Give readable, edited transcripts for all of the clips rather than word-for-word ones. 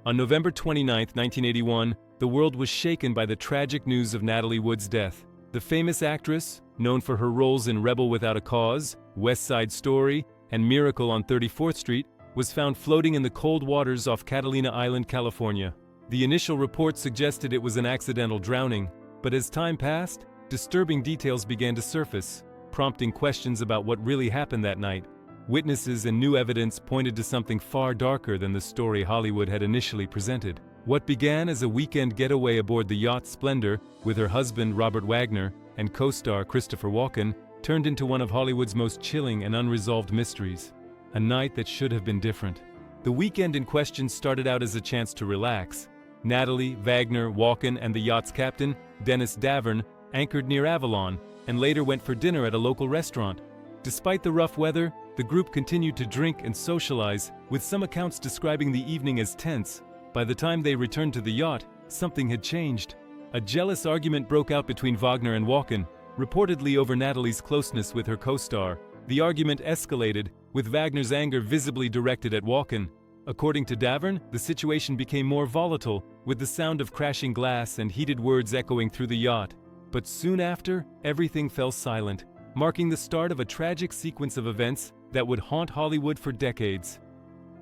On November 29, 1981, the world was shaken by the tragic news of Natalie Wood's death. The famous actress, known for her roles in Rebel Without a Cause, West Side Story, and Miracle on 34th Street, was found floating in the cold waters off Catalina Island, California. The initial report suggested it was an accidental drowning, but as time passed, disturbing details began to surface, prompting questions about what really happened that night. Witnesses and new evidence pointed to something far darker than the story Hollywood had initially presented. What began as a weekend getaway aboard the yacht Splendor with her husband Robert Wagner and co-star Christopher Walken turned into one of Hollywood's most chilling and unresolved mysteries. A night that should have been different. The weekend in question started out as a chance to relax. Natalie, Wagner, Walken, and the yacht's captain, Dennis Davern, anchored near Avalon and later went for dinner at a local restaurant. Despite the rough weather, the group continued to drink and socialize, with some accounts describing the evening as tense. By the time they returned to the yacht, something had changed. A jealous argument broke out between Wagner and Walken, reportedly over Natalie's closeness with her co-star. The argument escalated, with Wagner's anger visibly directed at Walken. According to Davern, the situation became more volatile, with the sound of crashing glass and heated words echoing through the yacht. But soon after, everything fell silent, marking the start of a tragic sequence of events that would haunt Hollywood for decades.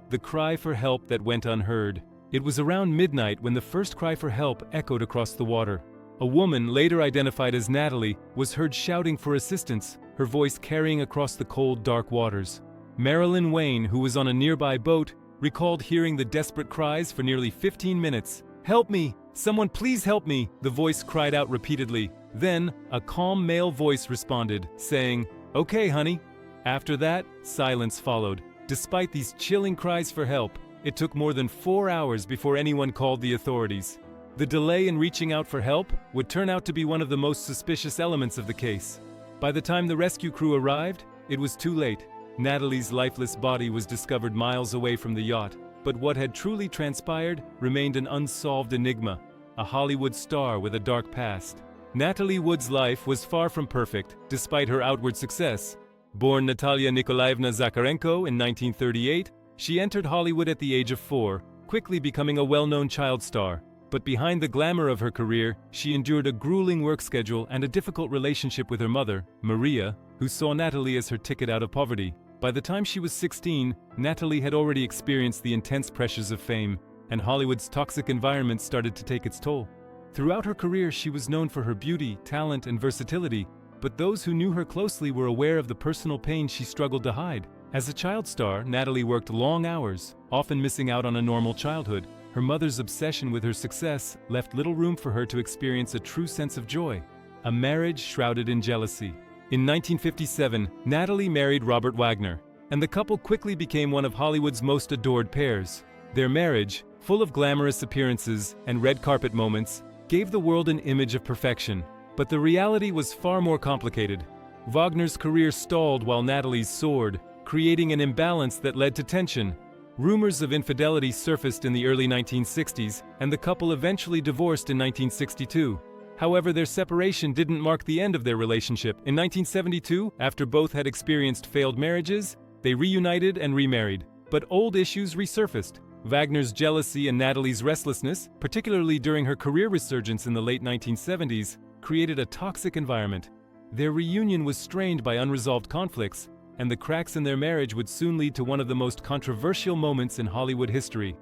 The cry for help that went unheard. It was around midnight when the first cry for help echoed across the water. A woman, later identified as Natalie, was heard shouting for assistance, her voice carrying across the cold, dark waters. Marilyn Wayne, who was on a nearby boat, recalled hearing the desperate cries for nearly 15 minutes. "Help me! Someone please help me!" the voice cried out repeatedly. Then, a calm male voice responded, saying, "Okay, honey." After that, silence followed. Despite these chilling cries for help, it took more than 4 hours before anyone called the authorities. The delay in reaching out for help would turn out to be one of the most suspicious elements of the case. By the time the rescue crew arrived, it was too late. Natalie's lifeless body was discovered miles away from the yacht, but what had truly transpired remained an unsolved enigma, a Hollywood star with a dark past. Natalie Wood's life was far from perfect, despite her outward success. Born Natalia Nikolaevna Zakharenko in 1938, she entered Hollywood at the age of 4, quickly becoming a well-known child star. But behind the glamour of her career, she endured a grueling work schedule and a difficult relationship with her mother, Maria, who saw Natalie as her ticket out of poverty. By the time she was 16, Natalie had already experienced the intense pressures of fame, and Hollywood's toxic environment started to take its toll. Throughout her career, she was known for her beauty, talent, and versatility, but those who knew her closely were aware of the personal pain she struggled to hide. As a child star, Natalie worked long hours, often missing out on a normal childhood. Her mother's obsession with her success left little room for her to experience a true sense of joy. A marriage shrouded in jealousy. In 1957, Natalie married Robert Wagner, and the couple quickly became one of Hollywood's most adored pairs. Their marriage, full of glamorous appearances and red carpet moments, gave the world an image of perfection. But the reality was far more complicated. Wagner's career stalled while Natalie's soared, creating an imbalance that led to tension. Rumors of infidelity surfaced in the early 1960s, and the couple eventually divorced in 1962. However, their separation didn't mark the end of their relationship. In 1972, after both had experienced failed marriages, they reunited and remarried. But old issues resurfaced. Wagner's jealousy and Natalie's restlessness, particularly during her career resurgence in the late 1970s, created a toxic environment. Their reunion was strained by unresolved conflicts, and the cracks in their marriage would soon lead to one of the most controversial moments in Hollywood history: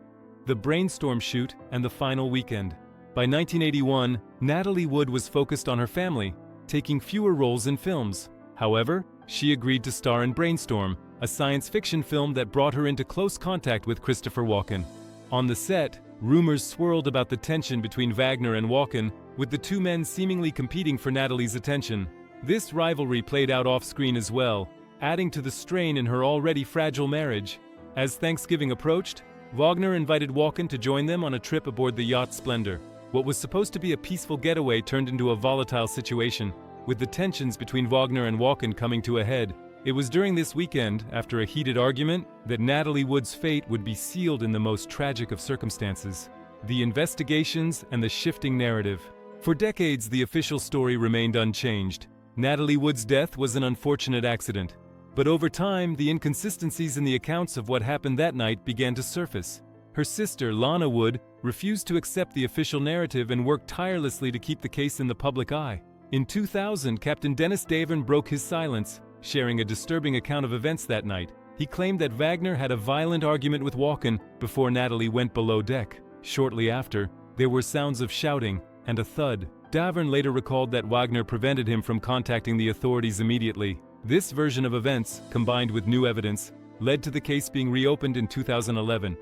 the Brainstorm shoot and the final weekend. By 1981, Natalie Wood was focused on her family, taking fewer roles in films. However, she agreed to star in Brainstorm, a science fiction film that brought her into close contact with Christopher Walken. On the set, rumors swirled about the tension between Wagner and Walken, with the two men seemingly competing for Natalie's attention. This rivalry played out off-screen as well, adding to the strain in her already fragile marriage. As Thanksgiving approached, Wagner invited Walken to join them on a trip aboard the yacht Splendor. What was supposed to be a peaceful getaway turned into a volatile situation, with the tensions between Wagner and Walken coming to a head. It was during this weekend, after a heated argument, that Natalie Wood's fate would be sealed in the most tragic of circumstances: the investigations and the shifting narrative. For decades, the official story remained unchanged. Natalie Wood's death was an unfortunate accident. But over time, the inconsistencies in the accounts of what happened that night began to surface. Her sister, Lana Wood, refused to accept the official narrative and worked tirelessly to keep the case in the public eye. In 2000, Captain Dennis Davern broke his silence, sharing a disturbing account of events that night. He claimed that Wagner had a violent argument with Walken before Natalie went below deck. Shortly after, there were sounds of shouting and a thud. Davern later recalled that Wagner prevented him from contacting the authorities immediately. This version of events, combined with new evidence, led to the case being reopened in 2011.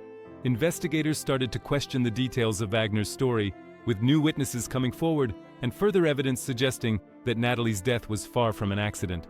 Investigators started to question the details of Wagner's story, with new witnesses coming forward and further evidence suggesting that Natalie's death was far from an accident.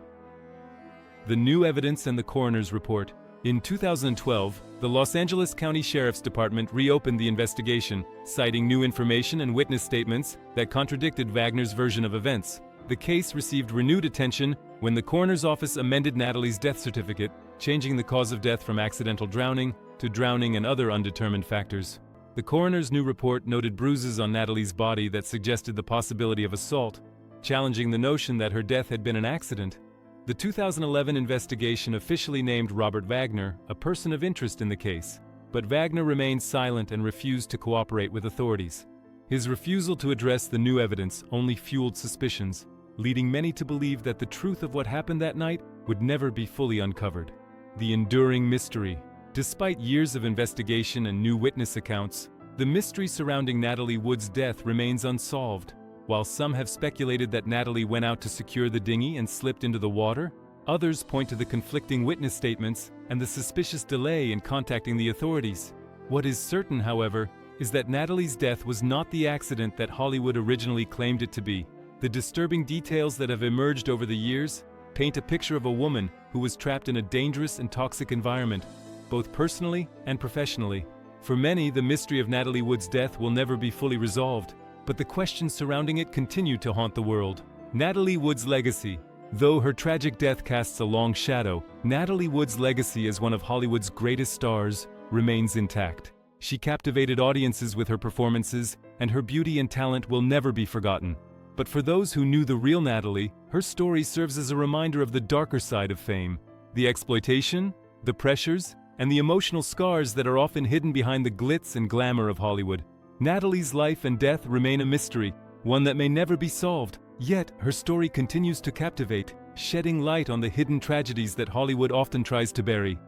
The new evidence and the coroner's report. In 2012, the Los Angeles County Sheriff's Department reopened the investigation, citing new information and witness statements that contradicted Wagner's version of events. The case received renewed attention when the coroner's office amended Natalie's death certificate, changing the cause of death from accidental drowning to drowning and other undetermined factors. The coroner's new report noted bruises on Natalie's body that suggested the possibility of assault, challenging the notion that her death had been an accident. The 2011 investigation officially named Robert Wagner a person of interest in the case, but Wagner remained silent and refused to cooperate with authorities. His refusal to address the new evidence only fueled suspicions, leading many to believe that the truth of what happened that night would never be fully uncovered. The enduring mystery. Despite years of investigation and new witness accounts, the mystery surrounding Natalie Wood's death remains unsolved. While some have speculated that Natalie went out to secure the dinghy and slipped into the water, others point to the conflicting witness statements and the suspicious delay in contacting the authorities. What is certain, however, is that Natalie's death was not the accident that Hollywood originally claimed it to be. The disturbing details that have emerged over the years paint a picture of a woman who was trapped in a dangerous and toxic environment, both personally and professionally. For many, the mystery of Natalie Wood's death will never be fully resolved, but the questions surrounding it continue to haunt the world. Natalie Wood's legacy. Though her tragic death casts a long shadow, Natalie Wood's legacy as one of Hollywood's greatest stars remains intact. She captivated audiences with her performances, and her beauty and talent will never be forgotten. But for those who knew the real Natalie, her story serves as a reminder of the darker side of fame, the exploitation, the pressures, and the emotional scars that are often hidden behind the glitz and glamour of Hollywood. Natalie's life and death remain a mystery, one that may never be solved. Yet, her story continues to captivate, shedding light on the hidden tragedies that Hollywood often tries to bury.